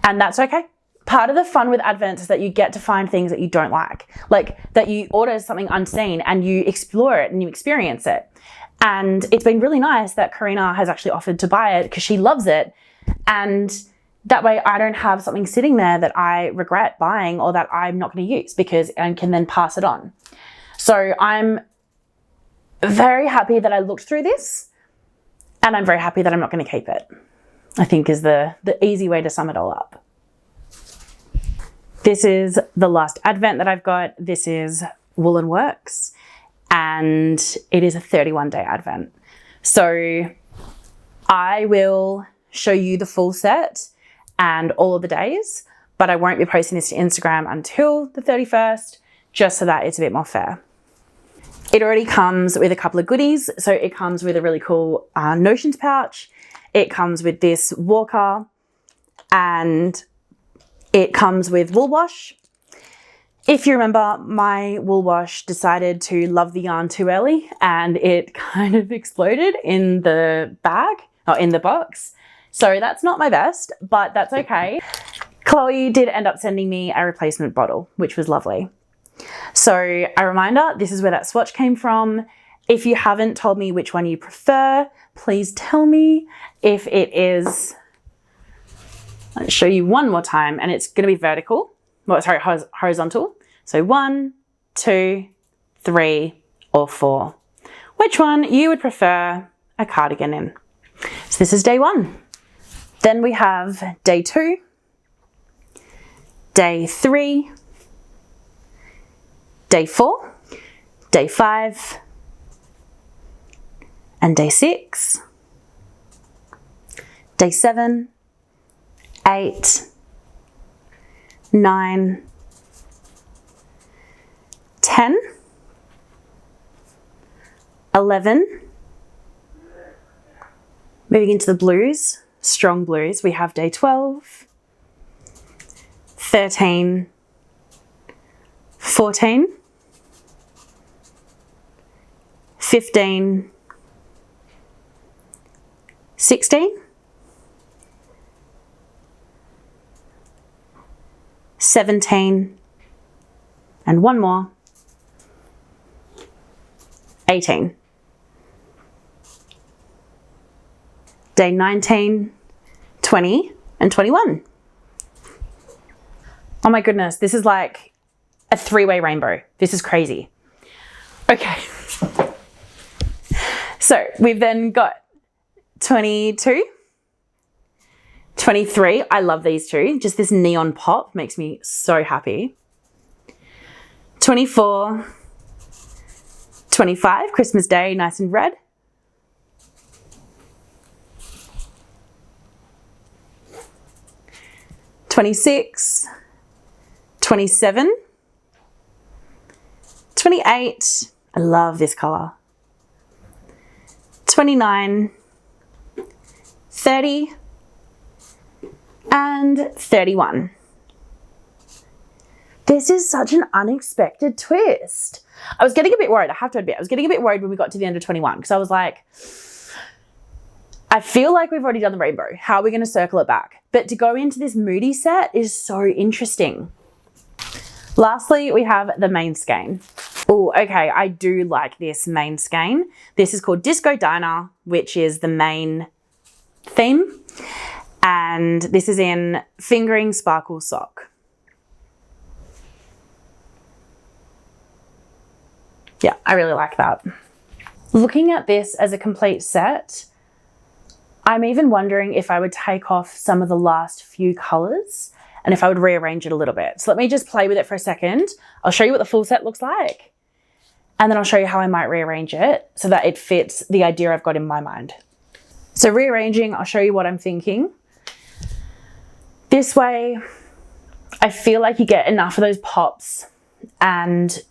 And that's okay. Part of the fun with Advent is that you get to find things that you don't like that you order something unseen and you explore it and you experience it. And it's been really nice that Karina has actually offered to buy it because she loves it. And that way I don't have something sitting there that I regret buying or that I'm not going to use, because I can then pass it on. So I'm very happy that I looked through this, and I'm very happy that I'm not going to keep it, I think is the easy way to sum it all up. This is the last Advent that I've got. This is Wool and Works, and it is a 31-day Advent. So I will show you the full set and all of the days, but I won't be posting this to Instagram until the 31st, just so that it's a bit more fair. It already comes with a couple of goodies. So it comes with a really cool notions pouch. It comes with this walker, and it comes with wool wash. If you remember, my wool wash decided to love the yarn too early, and it kind of exploded in the bag or in the box. So that's not my best, but that's okay. Chloe did end up sending me a replacement bottle, which was lovely. So a reminder, this is where that swatch came from. If you haven't told me which one you prefer, please tell me. If it is, let's show you one more time, and it's going to be vertical. Well, sorry, horizontal. So 1, 2, 3, or 4. Which one you would prefer a cardigan in? So this is day 1. Then we have day 2, day 3, day 4, day 5, and day 6, day 7, 8, 9, 10, 11, moving into the blues, strong blues, we have day 12, 13, 14, 15, 16, 17, and one more, 18. Day 19, 20, and 21. Oh my goodness, this is like a 3-way rainbow. This is crazy. Okay. So we've then got 22, 23. I love these two. Just this neon pop makes me so happy. 24, 25, Christmas Day, nice and red. 26, 27, 28, I love this color. 29, 30, and 31. This is such an unexpected twist. I was getting a bit worried, I have to admit. I was getting a bit worried when we got to the end of 21 because I was like, I feel like we've already done the rainbow. How are we going to circle it back? But to go into this moody set is so interesting. Lastly, we have the main skein. Oh, okay, I do like this main skein. This is called Disco Diner, which is the main theme. And this is in Fingering Sparkle Sock. Yeah, I really like that. Looking at this as a complete set, I'm even wondering if I would take off some of the last few colors and if I would rearrange it a little bit. So let me just play with it for a second. I'll show you what the full set looks like. And then I'll show you how I might rearrange it so that it fits the idea I've got in my mind. So rearranging, I'll show you what I'm thinking. This way, I feel like you get enough of those pops, and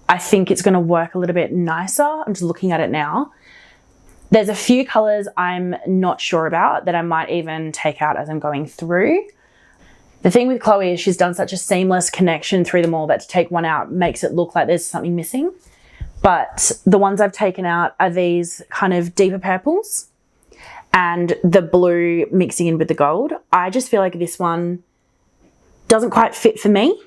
I think it's going to work a little bit nicer. I'm just looking at it now. There's a few colors I'm not sure about that I might even take out as I'm going through. The thing with Chloe is she's done such a seamless connection through them all that to take one out makes it look like there's something missing. But the ones I've taken out are these kind of deeper purples. and the blue mixing in with the gold. I just feel like this one doesn't quite fit for me.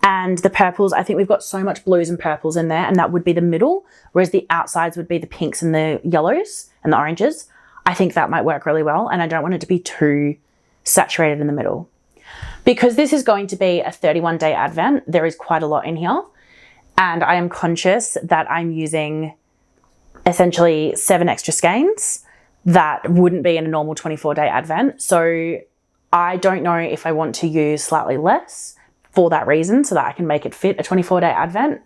And the purples, I think we've got so much blues and purples in there, and that would be the middle, whereas the outsides would be the pinks and the yellows and the oranges. I think that might work really well, and I don't want it to be too saturated in the middle. Because this is going to be a 31-day advent, there is quite a lot in here, and I am conscious that I'm using essentially 7 extra skeins that wouldn't be in a normal 24-day advent. So I don't know if I want to use slightly less for that reason, so that I can make it fit a 24-day advent,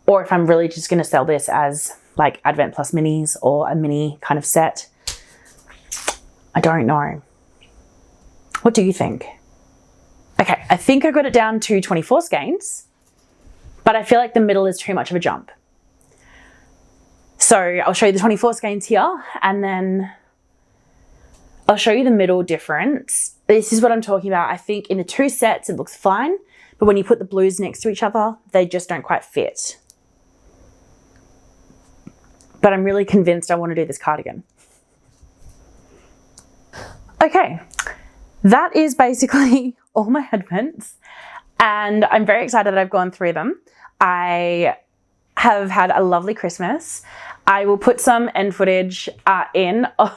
or if I'm really just going to sell this as like advent plus minis or a mini kind of set. I don't know. What do you think? Okay, I think I got it down to 24 skeins, but I feel like the middle is too much of a jump. So I'll show you the 24 skeins here, and then I'll show you the middle difference. This is what I'm talking about. I think in the 2 sets, it looks fine, but when you put the blues next to each other, they just don't quite fit. But I'm really convinced I want to do this cardigan. Okay, that is basically all my advents, and I'm very excited that I've gone through them. I have had a lovely Christmas. I will put some end footage in of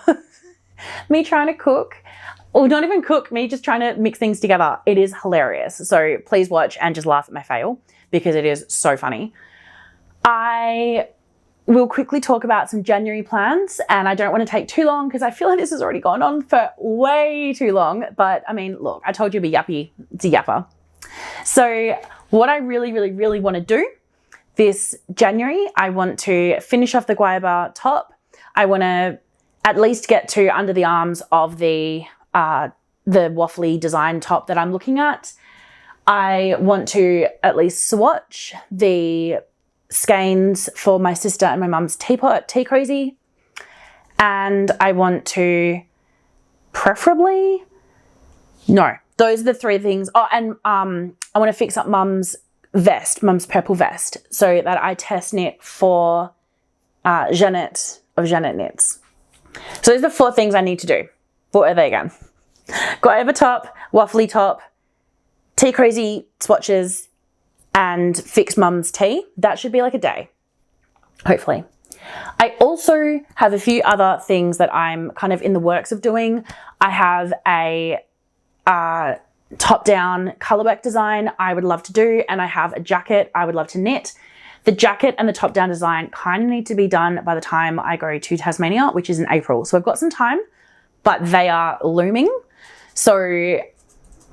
me trying to cook, or not even cook, me just trying to mix things together. It is hilarious. So please watch and just laugh at my fail, because it is so funny. I will quickly talk about some January plans, and I don't want to take too long because I feel like this has already gone on for way too long. But I mean, look, I told you it'd be yappy. It's a yapper. So what I really want to do this January, I want to finish off the Guyaba top. I want to at least get to under the arms of the waffly design top that I'm looking at. I want to at least swatch the skeins for my sister and my mum's teapot, tea cozy. And I want to preferably, no, those are the 3 things. Oh, and I want to fix up mum's vest, mum's purple vest, so that I test knit for Jeanette of Jeanette Knits. So those are the 4 things I need to do. What are they again? Guyaba top, waffly top, tea crazy swatches, and fix mum's tea. That should be like a day, hopefully. I also have a few other things that I'm kind of in the works of doing. I have a top-down colourwork design I would love to do, and I have a jacket I would love to knit. The jacket and the top-down design kind of need to be done by the time I go to Tasmania, which is in April. So I've got some time, but they are looming. So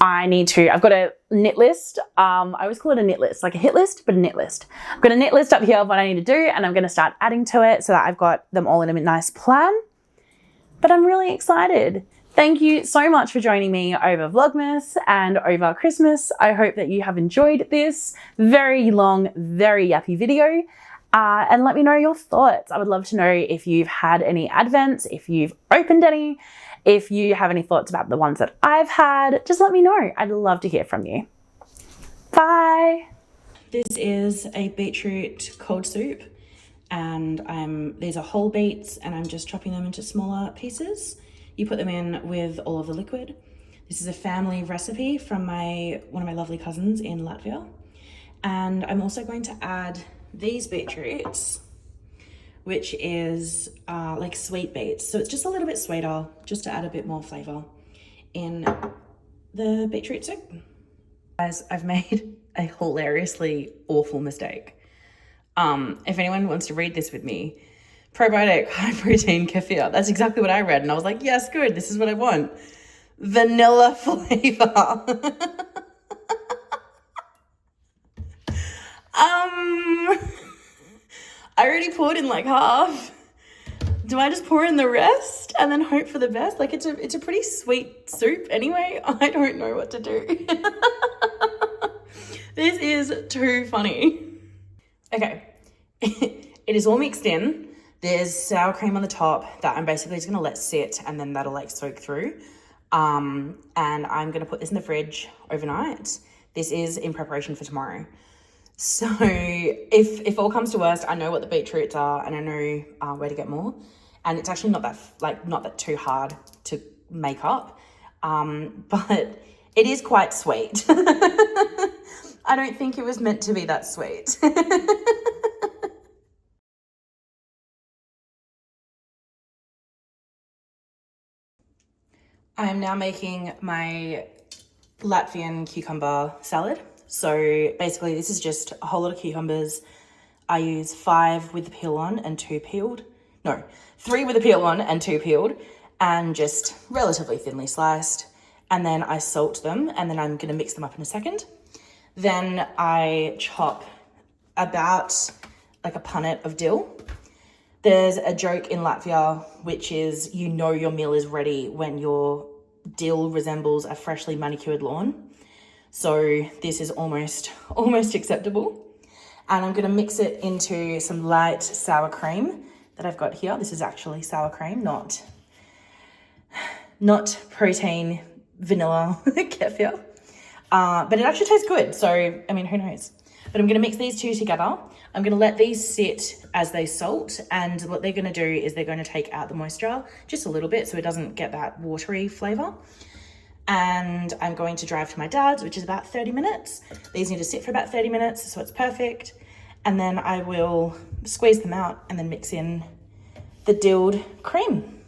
I've got a knit list. I always call it a knit list, like a hit list, but a knit list. I've got a knit list up here of what I need to do, and I'm going to start adding to it so that I've got them all in a nice plan. But I'm really excited. Thank you so much for joining me over Vlogmas and over Christmas. I hope that you have enjoyed this very long, very yappy video. And let me know your thoughts. I would love to know if you've had any advents, if you've opened any, if you have any thoughts about the ones that I've had. Just let me know. I'd love to hear from you. Bye. This is a beetroot cold soup, and these are whole beets, and I'm just chopping them into smaller pieces. You put them in with all of the liquid. This is a family recipe from one of my lovely cousins in Latvia. And I'm also going to add these beetroots, which is like sweet beets. So it's just a little bit sweeter, just to add a bit more flavor in the beetroot soup. Guys, I've made a hilariously awful mistake. If anyone wants to read this with me, probiotic, high protein kefir. That's exactly what I read. And I was like, yes, good. This is what I want. Vanilla flavor. I already poured in like half. Do I just pour in the rest and then hope for the best? Like it's a pretty sweet soup anyway. I don't know what to do. This is too funny. Okay. It is all mixed in. There's sour cream on the top that I'm basically just gonna let sit, and then that'll like soak through. And I'm gonna put this in the fridge overnight. This is in preparation for tomorrow. So if all comes to worst, I know what the beetroots are and I know where to get more. and it's actually not that too hard to make up, but it is quite sweet. I don't think it was meant to be that sweet. I'm now making my Latvian cucumber salad. So basically this is just a whole lot of cucumbers. I use 5 with the peel on and 2 peeled. No, 3 with the peel on and 2 peeled, and just relatively thinly sliced. And then I salt them, and then I'm gonna mix them up in a second. Then I chop about like a punnet of dill. There's a joke in Latvia, which is, you know your meal is ready when your dill resembles a freshly manicured lawn. So this is almost acceptable. And I'm gonna mix it into some light sour cream that I've got here. This is actually sour cream, not protein vanilla kefir. But it actually tastes good. So, I mean, who knows? But I'm gonna mix these two together. I'm gonna let these sit as they salt, and what they're gonna do is they're gonna take out the moisture just a little bit so it doesn't get that watery flavor. And I'm going to drive to my dad's, which is about 30 minutes. These need to sit for about 30 minutes, so it's perfect. And then I will squeeze them out and then mix in the dilled cream.